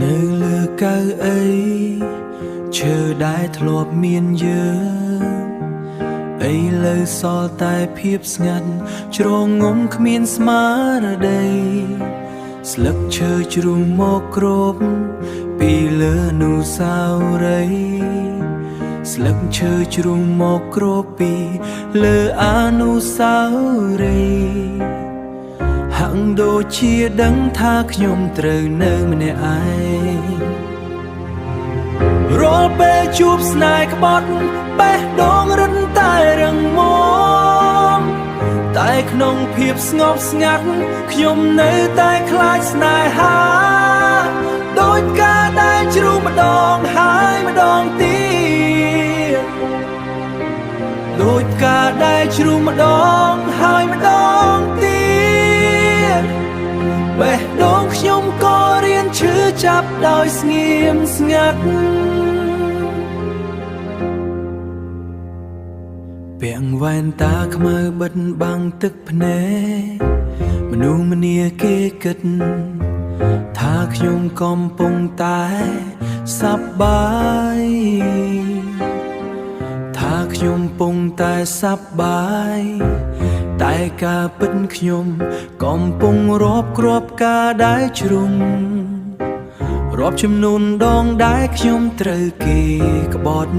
នៅលើកៅអីឈើដែលធ្លាប់មានយើងឥឡូវសល់តែភាពស្ងាត់ជ្រងងំគ្មានស្មារតីស្លឹកឈើជ្រុំមកគ្របពីលើអនុស្សាវរីយ៍ស្លឹកឈើជ្រុំមកគ្របពីលើអនុស្សាវរីយ៍ហាក់ដូចជាដឹងថាខ្ញុំត្រូវនៅម្នាក់ឯងរាល់ពេលជួបស្នេហ៍ក្បត់បេះដូងរឹតតែរឹងមាំតែក្នុងភាពស្ងប់ស្ងាត់ខ្ញុំនៅតែខ្លាចស្នេហាដូចការដែលជ្រុំម្ដងហើយម្ដងទៀតដូចការដែលជ្រុំម្ដងហើយម្ដងទៀតបេះដូងខ្ញុំក៏រៀនឈឺចាប់ដោយស្ងៀមស្ងាត់ពាក់វ៉ែនតាខ្មៅបិទបាំងទឹកភ្នែកមនុស្សម្នាគេគិតថាខ្ញុំកំពុងតែសប្បាយថាខ្ញុំកំពុងតែសប្បាយតែការពិតខ្ញុំកំពុងរាប់គ្រាប់ការដែលជ្រុំរាប់ចំនួនដងដែលខ្ញុំត្រូវគេក្បត់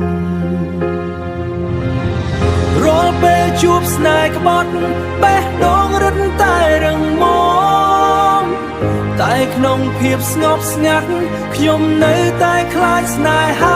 រាល់ពេលជួបស្នេហ៍ក្បត់បេះដូងរឹតតែរឹងមាំតែក្នុងភាពស្ងប់ស្ងាត់ខ្ញុំនៅតែខ្លាចស្នេហា